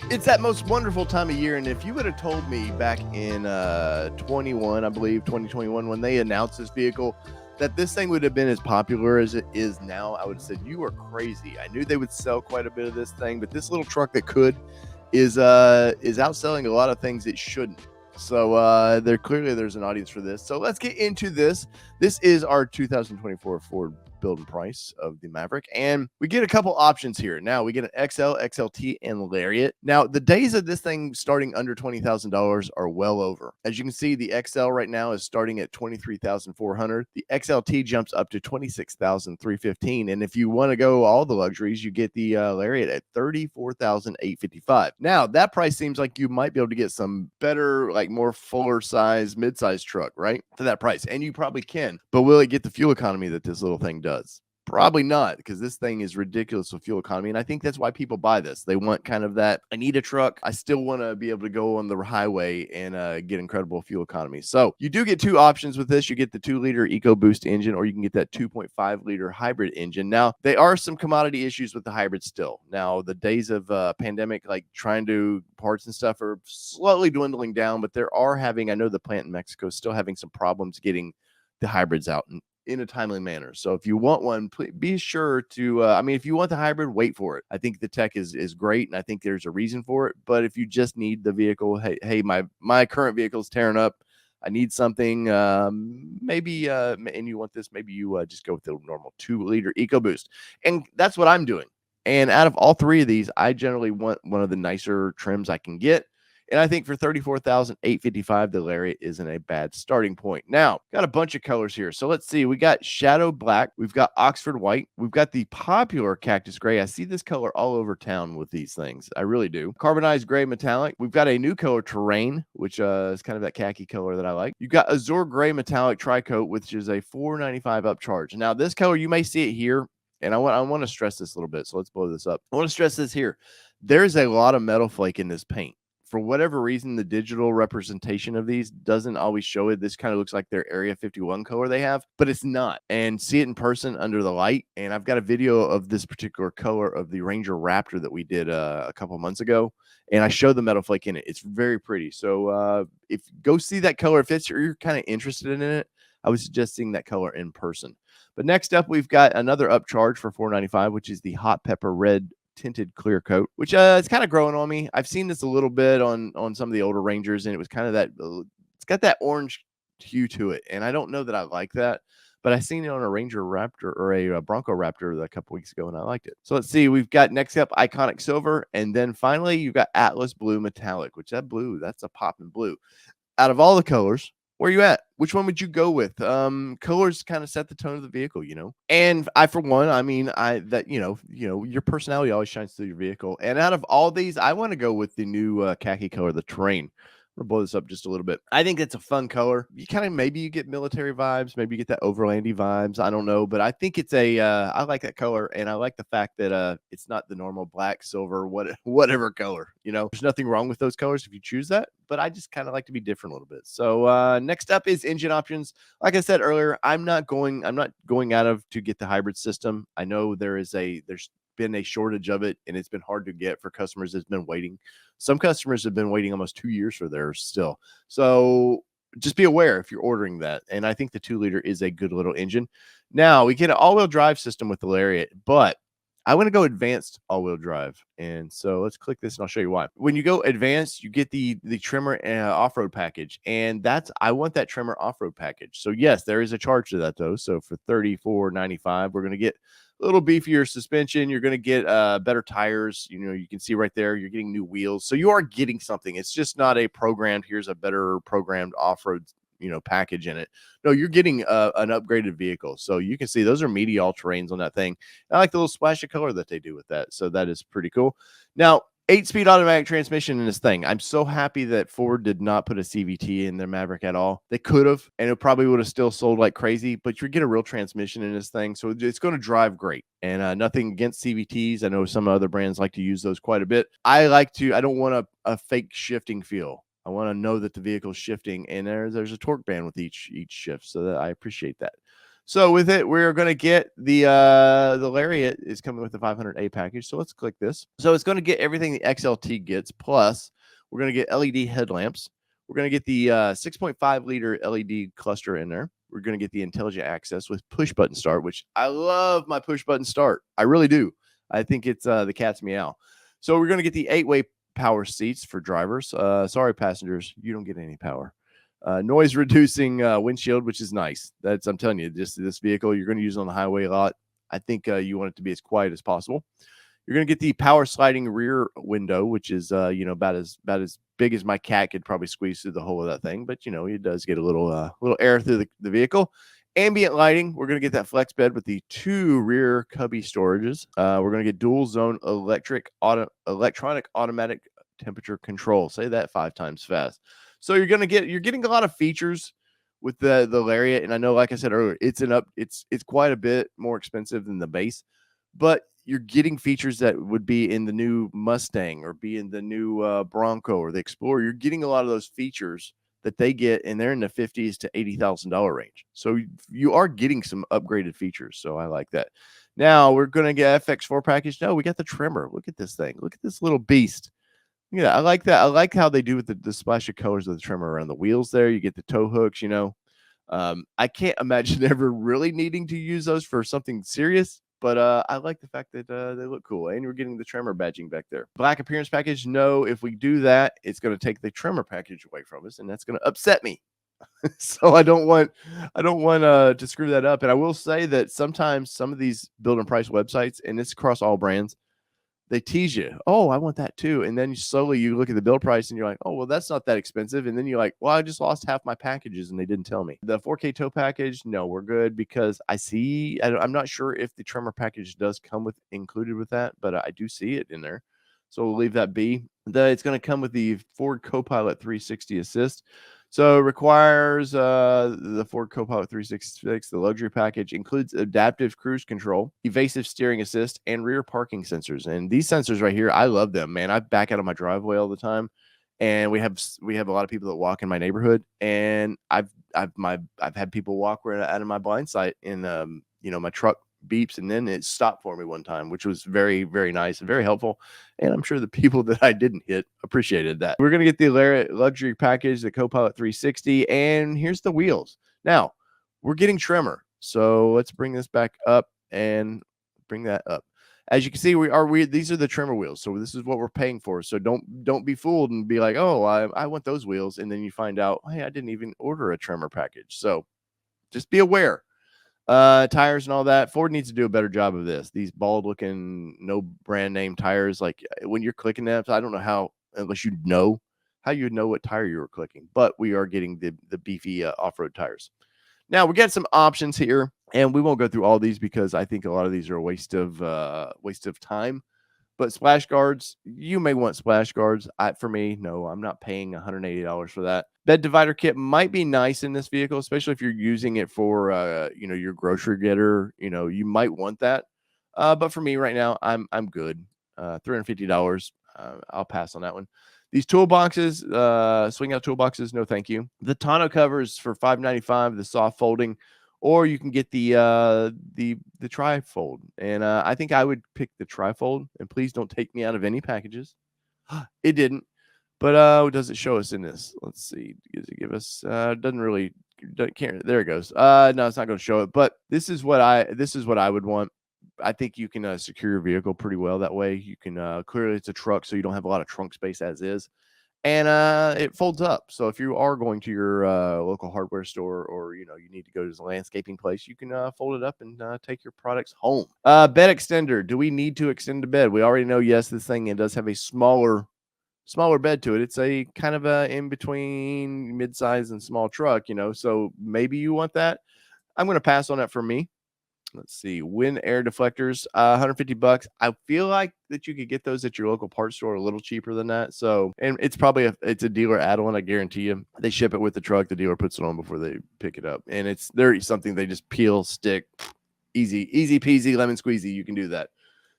It's that most wonderful time of year, and if you would have told me back in 21, I believe 2021, when they announced this vehicle, that this thing would have been as popular as it is now, I would have said you are crazy. I knew they would sell quite a bit of this thing, but this little truck that could is outselling a lot of things it shouldn't. So there's an audience for this. So let's get into this. This is our 2024 Ford build and price of the Maverick, and we get a couple options here. Now we get an XL, XLT, and Lariat. Now the days of this thing starting under $20,000 are well over. As you can see, the XL right now is starting at $23,400. The XLT jumps up to $26,315, and if you want to go all the luxuries, you get the Lariat at $34,855. Now that price seems like you might be able to get some better, like more fuller size, mid-size truck, right, for that price, and you probably can. But will it get the fuel economy that this little thing does? Probably not, because this thing is ridiculous with fuel economy. And I think that's why people buy this. They want kind of that, I need a truck. I still want to be able to go on the highway and get incredible fuel economy. So you do get two options with this. You get the 2-liter EcoBoost engine, or you can get that 2.5-liter hybrid engine. Now, there are some commodity issues with the hybrid still. Now, the days of pandemic, like trying to parts and stuff, are slowly dwindling down, but I know the plant in Mexico is still having some problems getting the hybrids out in a timely manner. So if you want one, please be sure to, if you want the hybrid, wait for it. I think the tech is great, and I think there's a reason for it. But if you just need the vehicle, hey, my current vehicle is tearing up, I need something, maybe, and you want this, maybe you just go with the normal 2-liter EcoBoost. And that's what I'm doing. And out of all three of these, I generally want one of the nicer trims I can get. And I think for $34,855, the Lariat isn't a bad starting point. Now, got a bunch of colors here. So let's see. We got Shadow Black. We've got Oxford White. We've got the popular Cactus Gray. I see this color all over town with these things. I really do. Carbonized Gray Metallic. We've got a new color, Terrain, which is kind of that khaki color that I like. You've got Azure Gray Metallic Tricoat, which is a $495 upcharge. Now, this color, you may see it here. And I want to stress this a little bit. So let's blow this up. I want to stress this here. There's a lot of metal flake in this paint. For whatever reason, the digital representation of these doesn't always show it. This kind of looks like their Area 51 color they have, but it's not. And see it in person under the light. And I've got a video of this particular color of the Ranger Raptor that we did a couple months ago, and I showed the metal flake in it. It's very pretty. So if go see that color, if you're kind of interested in it, I would suggest seeing that color in person. But next up, we've got another upcharge for $495, which is the Hot Pepper Red tinted clear coat, which it's kind of growing on me. I've seen this a little bit on some of the older Rangers, and it was kind of that it's got that orange hue to it, and I don't know that I like that, but I seen it on a Ranger Raptor or a Bronco Raptor a couple weeks ago, and I liked it. So let's see, we've got next up Iconic Silver, and then finally you've got Atlas Blue Metallic, which that's a popping blue. Out of all the colors, where are you at? Which one would you go with? Colors kind of set the tone of the vehicle, And I, for one, your personality always shines through your vehicle. And out of all these, I want to go with the new khaki color, the Terrain. I'm gonna blow this up just a little bit. I think it's a fun color. Maybe you get military vibes, maybe you get that overlandy vibes. I don't know, but I think it's I like that color, and I like the fact that it's not the normal black, silver, whatever color. There's nothing wrong with those colors if you choose that, but I just kind of like to be different a little bit. So next up is engine options. Like I said earlier, I'm not going out of to get the hybrid system. I know there's been a shortage of it, and it's been hard to get for customers that's been waiting. Some customers have been waiting almost 2 years for theirs still. So just be aware if you're ordering that. And I think the 2-liter is a good little engine. Now we get an all-wheel drive system with the Lariat, but I want to go advanced all-wheel drive. And so let's click this and I'll show you why. When you go advanced, you get the Tremor off-road package. And I want that Tremor off-road package. So yes, there is a charge to that though. So for $34.95, we're going to get a little beefier suspension. You're going to get better tires. You can see right there, you're getting new wheels. So you are getting something. It's just not a programmed, here's a better programmed off-road package in it. No, you're getting an upgraded vehicle. So you can see those are meaty all-terrains on that thing. I like the little splash of color that they do with that. So that is pretty cool. Now, 8-speed automatic transmission in this thing. I'm so happy that Ford did not put a CVT in their Maverick at all. They could have, and it probably would have still sold like crazy, but you get a real transmission in this thing, so it's going to drive great. And nothing against CVTs. I know some other brands like to use those quite a bit. I don't want a fake shifting feel. I want to know that the vehicle's shifting, and there's a torque band with each shift, so that I appreciate that. So with it, we're going to get the Lariat is coming with the 500A package. So let's click this. So it's going to get everything the XLT gets. Plus, we're going to get LED headlamps. We're going to get the 6.5 liter LED cluster in there. We're going to get the intelligent access with push button start, which I love my push button start. I really do. I think it's the cat's meow. So we're going to get the 8-way power seats for drivers. Sorry, passengers, you don't get any power. Noise reducing windshield, which is nice. I'm telling you, this vehicle you're going to use on the highway a lot. I think you want it to be as quiet as possible. You're going to get the power sliding rear window, which is about as big as my cat could probably squeeze through the hole of that thing. But it does get a little air through the vehicle. Ambient lighting. We're going to get that flex bed with the 2 rear cubby storages. We're going to get dual zone electronic automatic temperature control. Say that 5 times fast. So you're getting a lot of features with the Lariat, and I know, like I said earlier, it's quite a bit more expensive than the base, but you're getting features that would be in the new Mustang or be in the new Bronco or the Explorer. You're getting a lot of those features that they get, and they're in the $50,000 to $80,000 range. So you are getting some upgraded features. So I like that. Now we're going to get FX4 package. No, we got the Tremor. Look at this thing. Look at this little beast. Yeah, I like that. I like how they do with the splash of colors of the Tremor around the wheels there. You get the tow hooks, I can't imagine ever really needing to use those for something serious, but I like the fact that they look cool. And we're getting the Tremor badging back there. Black appearance package. No, if we do that, it's going to take the Tremor package away from us, and that's going to upset me. So I don't want to screw that up. And I will say that sometimes some of these build and price websites, and it's across all brands, they tease you. Oh, I want that too. And then you look at the bill price and you're like, oh, well, that's not that expensive. And then you're like, well, I just lost half my packages and they didn't tell me. The 4K tow package, no, we're good because I'm not sure if the Tremor package does come included with that, but I do see it in there. So we'll leave that be. It's going to come with the Ford Copilot 360 Assist. So it requires the Ford Copilot 366. The luxury package includes adaptive cruise control, evasive steering assist, and rear parking sensors. And these sensors right here, I love them, man. I back out of my driveway all the time, and we have a lot of people that walk in my neighborhood, and I've had people walk out of my blind sight, and my truck beeps, and then it stopped for me one time, which was very, very nice and very helpful. And I'm sure the people that I didn't hit appreciated that. We're going to get the luxury package, the Copilot 360, and here's the wheels. Now, we're getting Tremor. So let's bring this back up and bring that up. As you can see, these are the Tremor wheels. So this is what we're paying for. So don't be fooled and be like, oh, I want those wheels. And then you find out, hey, I didn't even order a Tremor package. So just be aware. Tires and all that. Ford needs to do a better job of this. These bald looking, no brand name tires, like when you're clicking them, I don't know how, unless you know how you would know what tire you were clicking, but we are getting the beefy off-road tires. Now we got some options here, and we won't go through all these because I think a lot of these are a waste of time. But splash guards, you may want splash guards. For me, no, I'm not paying $180 for that. Bed divider kit might be nice in this vehicle, especially if you're using it for, your grocery getter. You might want that. But for me right now, I'm good. $350. I'll pass on that one. These toolboxes, swing out toolboxes, no thank you. The tonneau covers for $5.95, the soft folding. Or you can get the trifold, and I think I would pick the trifold. And please don't take me out of any packages. It didn't, but what does it show us in this? Let's see. Does it give us? Doesn't really. Can't. There it goes. No, it's not going to show it. But this is what I would want. I think you can secure your vehicle pretty well that way. You can clearly it's a truck, so you don't have a lot of trunk space as is. And it folds up. So if you are going to your local hardware store, or you need to go to the landscaping place, you can fold it up and take your products home. Bed extender. Do we need to extend the bed? We already know, yes, this thing, it does have a smaller bed to it. It's a kind of a in between mid-size and small truck, so maybe you want that. I'm going to pass on that for me. Let's see. Wind air deflectors, $150. I feel like that you could get those at your local parts store a little cheaper than that. So, and it's probably it's a dealer add-on. I guarantee you. They ship it with the truck. The dealer puts it on before they pick it up, and they're something they just peel, stick, easy peasy, lemon squeezy. You can do that.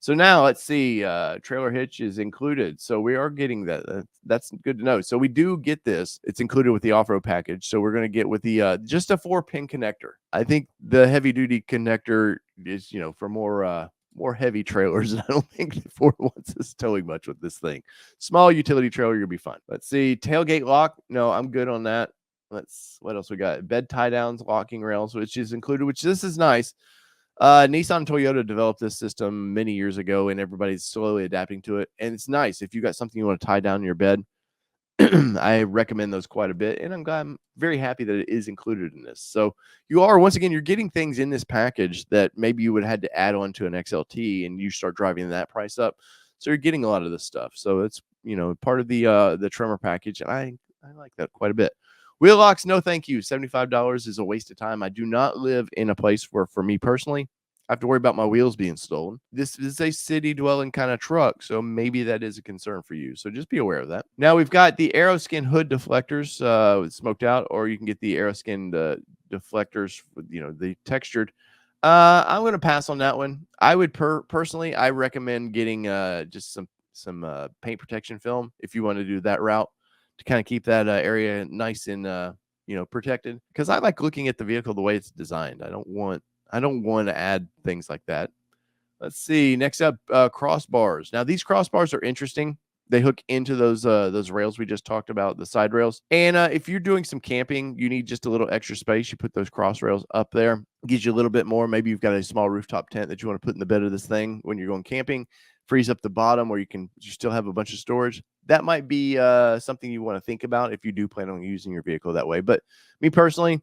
So now let's see, trailer hitch is included. So we are getting that. That's good to know. So we do get this. It's included with the off-road package. So we're going to get with the just a 4-pin connector. I think the heavy duty connector is, for more heavy trailers. I don't think Ford wants us towing much with this thing. Small utility trailer, you'll be fine. Let's see, tailgate lock. No, I'm good on that. What else we got? Bed tie downs, locking rails, which is included, which this is nice. Nissan and Toyota developed this system many years ago, and everybody's slowly adapting to it. And it's nice if you got something you want to tie down your bed. I recommend those quite a bit, and I'm very happy that it is included in this. So once again, you're getting things in this package that maybe you would have had to add on to an XLT, and you start driving that price up. So you're getting a lot of this stuff. So it's part of the Tremor package, and I like that quite a bit. Wheel locks, no thank you. $75 is a waste of time. I do not live in a place where, for me personally, I have to worry about my wheels being stolen. This is a city dwelling kind of truck, so maybe that is a concern for you. So just be aware of that. Now we've got the Aeroskin hood deflectors smoked out, or you can get the Aeroskin deflectors, the textured. I'm going to pass on that one. I would personally, I recommend getting just some paint protection film if you want to do that route to kind of keep that area nice and protected. Because I like looking at the vehicle the way it's designed. I don't want to add things like that. Let's see. Next up, crossbars. Now these crossbars are interesting. They hook into those rails we just talked about, the side rails. And if you're doing some camping, you need just a little extra space. You put those cross rails up there. Gives you a little bit more. Maybe you've got a small rooftop tent that you want to put in the bed of this thing when you're going camping. Frees up the bottom, or you still have a bunch of storage. That might be something you want to think about if you do plan on using your vehicle that way. But me personally,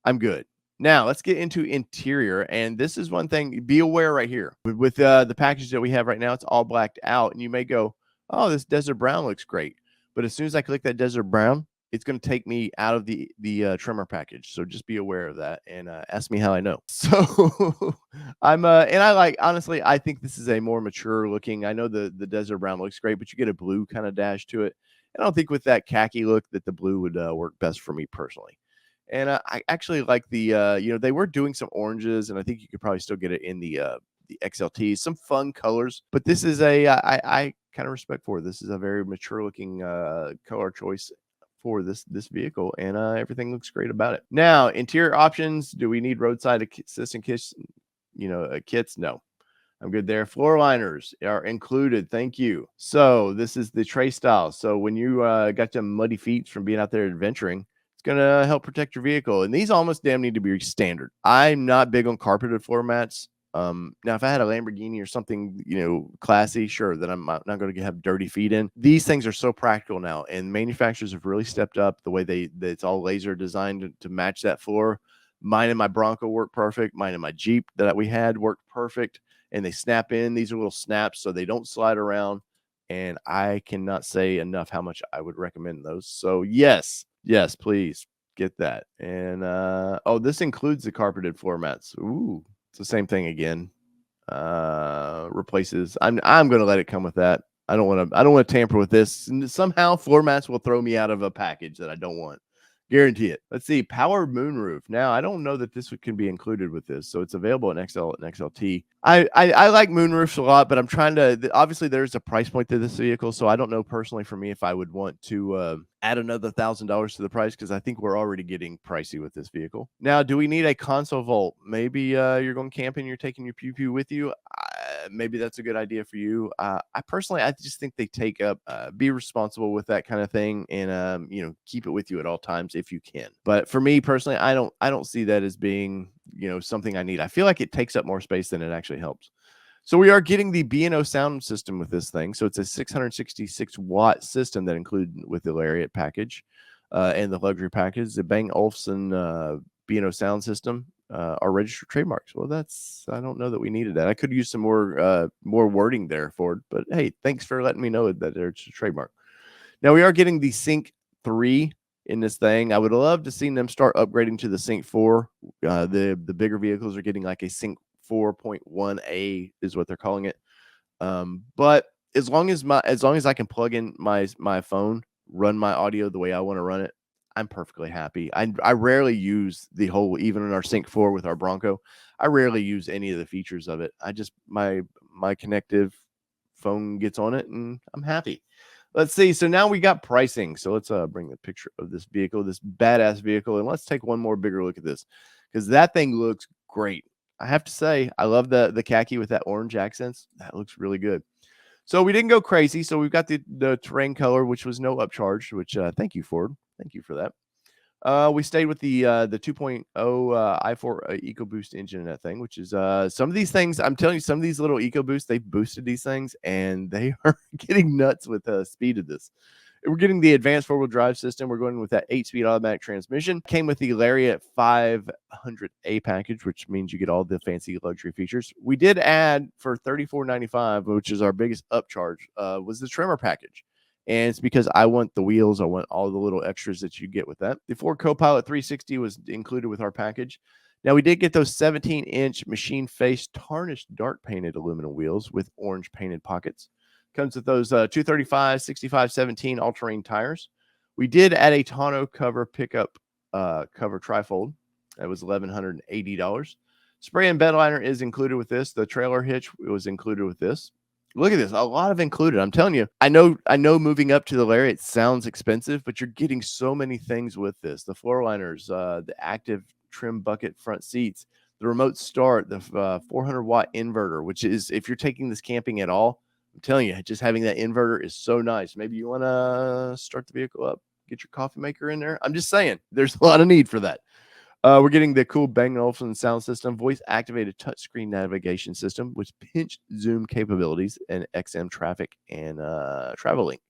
I'm good. Now let's get into interior, and this is one thing. Be aware right here with the package that we have right now. It's all blacked out, and you may go, "Oh, this desert brown looks great," but as soon as I click that desert brown, it's going to take me out of the Tremor package. So just be aware of that, and ask me how I know. So and honestly, I think this is a more mature looking. I know the desert brown looks great, but you get a blue kind of dash to it. I don't think with that khaki look that the blue would work best for me personally. And I actually like they were doing some oranges, and I think you could probably still get it in the XLT. Some fun colors, but this is I kind of respect Ford. This is a very mature looking color choice for this vehicle, and everything looks great about it. Now, interior options. Do we need roadside assistant kits? Kits? No. I'm good there. Floor liners are included. Thank you. So this is the tray style. So when you got some muddy feet from being out there adventuring, it's going to help protect your vehicle. And these almost damn need to be standard. I'm not big on carpeted floor mats. Now, if I had a Lamborghini or something, classy, sure, then I'm not going to have dirty feet in. These things are so practical now, and manufacturers have really stepped up the way it's all laser designed to match that floor. Mine and my Bronco work perfect. Mine and my Jeep that we had worked perfect, and they snap in. These are little snaps, so they don't slide around. And I cannot say enough how much I would recommend those. So yes, please get that. And this includes the carpeted floor mats. Ooh, it's the same thing again. Replaces. I'm going to let it come with that. I don't want to tamper with this. Somehow floor mats will throw me out of a package that I don't want. Guarantee it. Let's see. Power moonroof. Now, I don't know that this can be included with this. So it's available in XL and XLT. I like moonroofs a lot, but I'm trying to, obviously there's a price point to this vehicle. So I don't know personally for me if I would want to add another $1,000 to the price, because I think we're already getting pricey with this vehicle. Now, do we need a console vault? Maybe you're going camping, you're taking your pew pew with you. Maybe that's a good idea for you. I just think they take up, be responsible with that kind of thing, and keep it with you at all times if you can. But for me personally, I don't see that as being something I need. I feel like it takes up more space than it actually helps. So we are getting the B&O sound system with this thing. So it's a 666 watt system that included with the Lariat package and the luxury package. The Bang Olufsen B&O sound system are registered trademarks. Well, I don't know that we needed that. I could use some more wording there, Ford. But hey, thanks for letting me know that it's a trademark. Now we are getting the Sync 3 in this thing. I would love to see them start upgrading to the Sync 4. The bigger vehicles are getting like a Sync 4.1A is what they're calling it. But as long as I can plug in my phone, run my audio the way I want to run it, I'm perfectly happy. I rarely use the whole, even in our Sync 4 with our Bronco, I rarely use any of the features of it. My my connective phone gets on it, and I'm happy. Let's see. So now we got pricing. So let's bring the picture of this vehicle, this badass vehicle, and let's take one more bigger look at this because that thing looks great. I have to say, I love the khaki with that orange accents. That looks really good. So we didn't go crazy. So we've got the terrain color, which was no upcharge. Which thank you, Ford. Thank you for that. We stayed with the 2.0 i4 EcoBoost engine in that thing, which is some of these things. I'm telling you, some of these little EcoBoosts, they've boosted these things, and they are getting nuts with the speed of this. We're getting the advanced four-wheel drive system. We're going with that 8-speed automatic transmission. Came with the Lariat 500A package, which means you get all the fancy luxury features. We did add for $34.95, which is our biggest upcharge, was the Tremor package. And it's because I want the wheels. I want all the little extras that you get with that. The Ford Copilot 360 was included with our package. Now, we did get those 17-inch machine face tarnished dark painted aluminum wheels with orange painted pockets. Comes with those 235, 65, 17 all-terrain tires. We did add a tonneau cover pickup cover trifold. That was $1,180. Spray and bed liner is included with this. The trailer hitch was included with this. Look at this. A lot of included. I'm telling you. I know moving up to the Lariat sounds expensive, but you're getting so many things with this. The floor liners, the active trim bucket front seats, the remote start, the 400-watt inverter, which is, if you're taking this camping at all, I'm telling you, just having that inverter is so nice. Maybe you want to start the vehicle up, get your coffee maker in there. I'm just saying, there's a lot of need for that. We're getting the cool Bang & Olufsen sound system, voice-activated touchscreen navigation system with pinch zoom capabilities and XM traffic and travel link.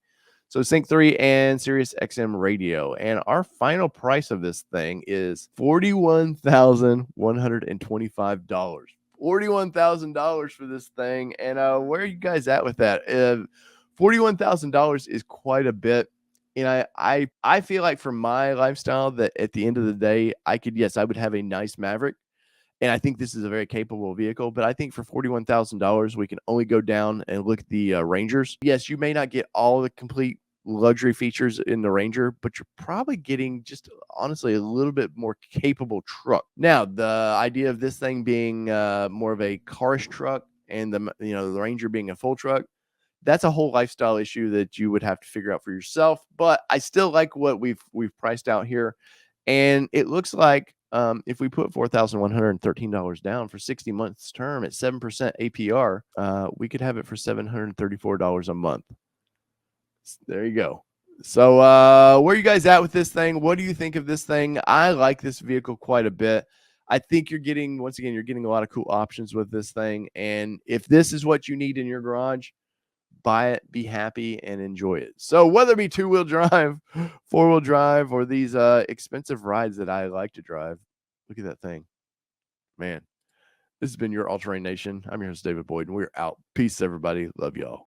So Sync 3 and Sirius XM radio. And our final price of this thing is $41,125. $41,000 for this thing. And where are you guys at with that? $41,000 is quite a bit. And I feel like for my lifestyle that at the end of the day, I would have a nice Maverick. And I think this is a very capable vehicle, but I think for $41,000, we can only go down and look at the Rangers. Yes, you may not get all the complete luxury features in the Ranger, but you're probably getting just honestly a little bit more capable truck. Now, the idea of this thing being more of a carish truck and the Ranger being a full truck, that's a whole lifestyle issue that you would have to figure out for yourself. But I still like what we've priced out here, and it looks like if we put $4,113 down for 60 months term at 7% APR, we could have it for $734 a month. There you go. So where are you guys at with this thing? What do you think of this thing? I like this vehicle quite a bit. I think you're getting a lot of cool options with this thing. And if this is what you need in your garage, buy it, be happy, and enjoy it. So whether it be two-wheel drive, four-wheel drive, or these expensive rides that I like to drive, look at that thing. Man, this has been your All Terrain Nation. I'm your host, David Boyd, and we're out. Peace, everybody. Love y'all.